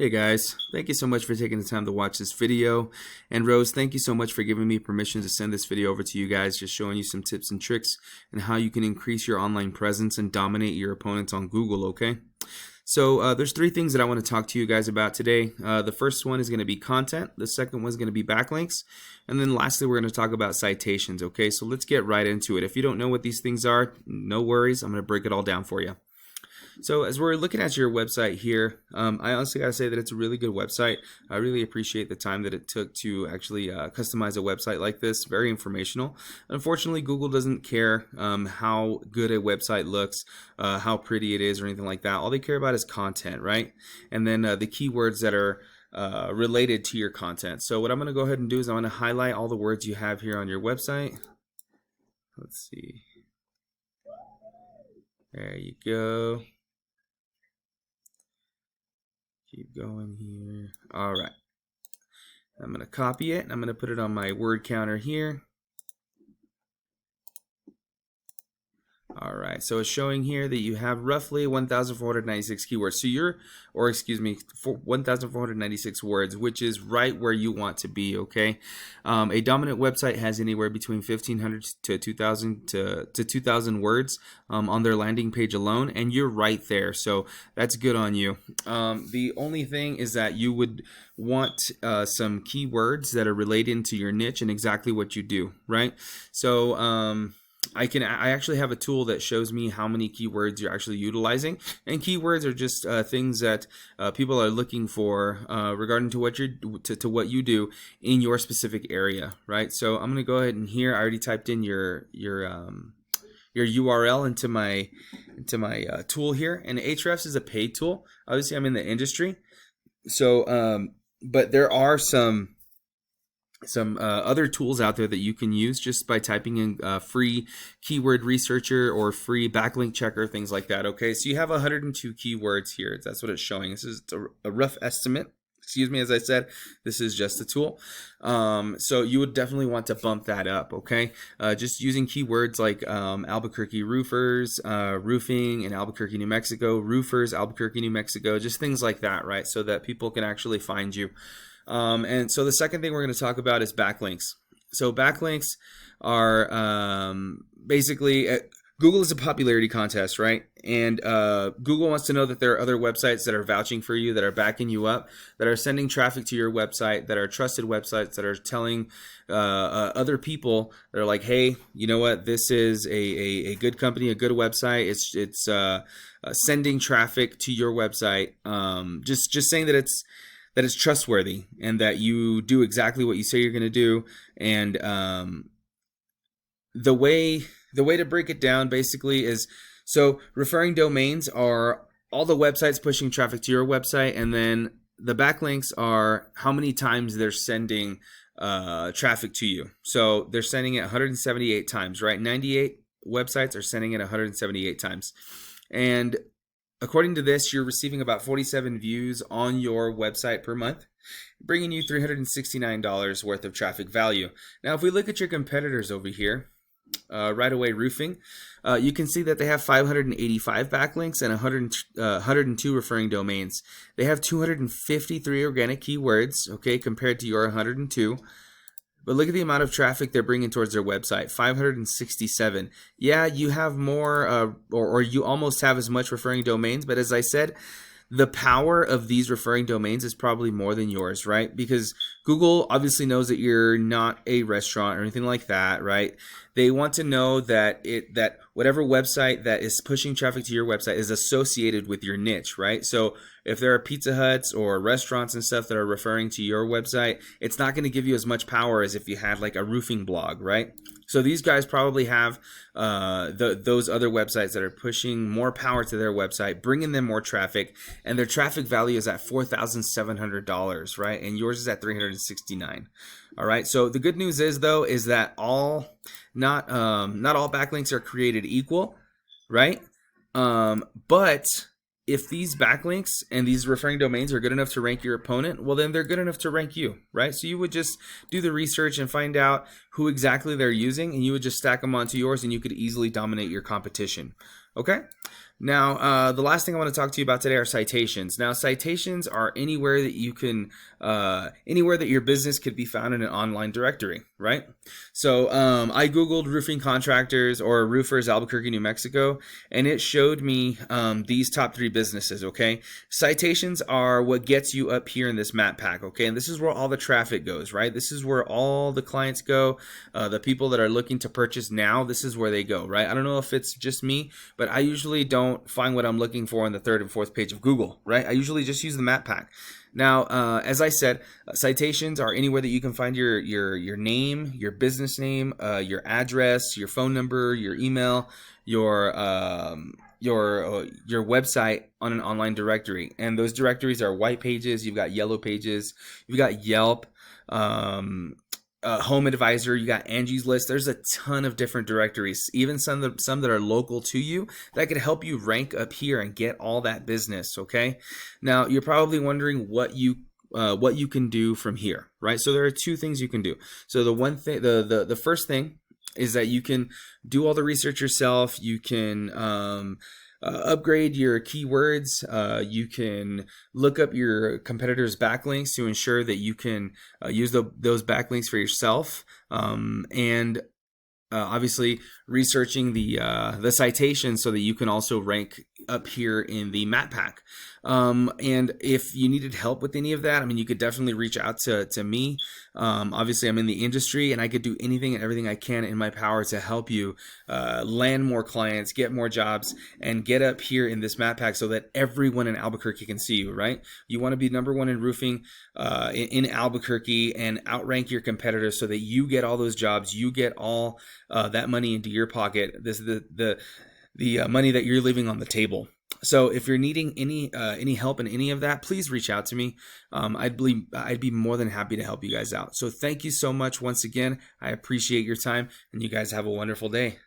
Hey guys, thank you so much for taking the time to watch this video. And Rose, thank you so much for giving me permission to send this video over to you guys, just showing you some tips and tricks and how you can increase your online presence and dominate your opponents on Google, okay? So there's three things that I want to talk to you guys about today. The first one is going to be content. The second one is going to be backlinks. And then lastly, we're going to talk about citations, okay? So let's get right into it. If you don't know what these things are, no worries. I'm going to break it all down for you. So as we're looking at your website here, I honestly gotta say that it's a really good website. I really appreciate the time that it took to actually customize a website like this. Very informational. Unfortunately, Google doesn't care how good a website looks, how pretty it is, or anything like that. All they care about is content, right? And then the keywords that are related to your content. So what I'm gonna go ahead and do is I'm gonna highlight all the words you have here on your website. Let's see. There you go. Keep going here. All right. I'm going to copy it and I'm going to put it on my word counter here. All right, so it's showing here that you have roughly 1,496 keywords. So you're, or excuse me, 1,496 words, which is right where you want to be, okay? A dominant website has anywhere between 1,500 to 2,000 to 2,000 words on their landing page alone, and you're right there, so that's good on you. The only thing is that you would want some keywords that are related to your niche and exactly what you do, right? So, I actually have a tool that shows me how many keywords you're actually utilizing, and keywords are just things that people are looking for regarding to what what you do in your specific area, right? So I'm gonna go ahead and here I already typed in your URL into my tool here, and Ahrefs is a paid tool. Obviously, I'm in the industry, so but there are some other tools out there that you can use just by typing in free keyword researcher or free backlink checker, things like that. Okay, so you have 102 keywords here. That's what it's showing. This is a rough estimate. Excuse me, as I said, this is just a tool. So you would definitely want to bump that up, okay? Just using keywords like Albuquerque roofers, roofing in Albuquerque, New Mexico, roofers, Albuquerque, New Mexico, just things like that, right? So that people can actually find you. And so the second thing we're going to talk about is backlinks. So backlinks are basically, Google is a popularity contest, right? And Google wants to know that there are other websites that are vouching for you, that are backing you up, that are sending traffic to your website, that are trusted websites, that are telling other people that are like, hey, you know what, this is a good company, a good website. It's sending traffic to your website. Just saying that it's trustworthy and that you do exactly what you say you're going to do. And the way to break it down basically is, so referring domains are all the websites pushing traffic to your website, and then the backlinks are how many times they're sending traffic to you. So they're sending it 178 times, right? 98 websites are sending it 178 times. And according to this, you're receiving about 47 views on your website per month, bringing you $369 worth of traffic value. Now, if we look at your competitors over here, Right Away Roofing, you can see that they have 585 backlinks and 102 referring domains. They have 253 organic keywords, okay, compared to your 102. But look at the amount of traffic they're bringing towards their website, 567. Yeah, you have more, or you almost have as much referring domains, but as I said, the power of these referring domains is probably more than yours, right? Because Google obviously knows that you're not a restaurant or anything like that, right? They want to know that whatever website that is pushing traffic to your website is associated with your niche, right? So if there are Pizza Huts or restaurants and stuff that are referring to your website, it's not going to give you as much power as if you had like a roofing blog, right? So these guys probably have those other websites that are pushing more power to their website, bringing them more traffic, and their traffic value is at $4,700, right? And yours is at $369. All right. So the good news is, though, is that not all backlinks are created equal, right? But if these backlinks and these referring domains are good enough to rank your opponent, well, then they're good enough to rank you, right? So you would just do the research and find out who exactly they're using, and you would just stack them onto yours, and you could easily dominate your competition. Okay? Now, the last thing I want to talk to you about today are citations. Now, citations are anywhere that you can, anywhere that your business could be found in an online directory, right? So I Googled roofing contractors or roofers, Albuquerque, New Mexico, and it showed me these top 3 businesses, okay? Citations are what gets you up here in this map pack, okay? And this is where all the traffic goes, right? This is where all the clients go, the people that are looking to purchase now, this is where they go, right? I don't know if it's just me, but I usually don't find what I'm looking for on the 3rd and 4th page of Google, right? I usually just use the map pack. Now, as I said, citations are anywhere that you can find your name, your business name, your address, your phone number, your email, your website on an online directory. And those directories are white pages. You've got yellow pages. You've got Yelp. Home Advisor, you got Angie's List. There's a ton of different directories, even some that are local to you that could help you rank up here and get all that business. Okay, now you're probably wondering what you can do from here, right? So there are 2 things you can do. So the first thing is that you can do all the research yourself. You can upgrade your keywords. You can look up your competitors' backlinks to ensure that you can use those backlinks for yourself. And obviously researching the citations so that you can also rank up here in the map pack. And if you needed help with any of that, I mean, you could definitely reach out to me. Obviously, I'm in the industry, and I could do anything and everything I can in my power to help you land more clients, get more jobs, and get up here in this map pack so that everyone in Albuquerque can see you, right? You want to be number 1 in roofing in Albuquerque and outrank your competitors so that you get all those jobs, you get all that money into your pocket. This is the money that you're leaving on the table. So if you're needing any help in any of that, please reach out to me. I'd be more than happy to help you guys out. So thank you so much once again. I appreciate your time, and you guys have a wonderful day.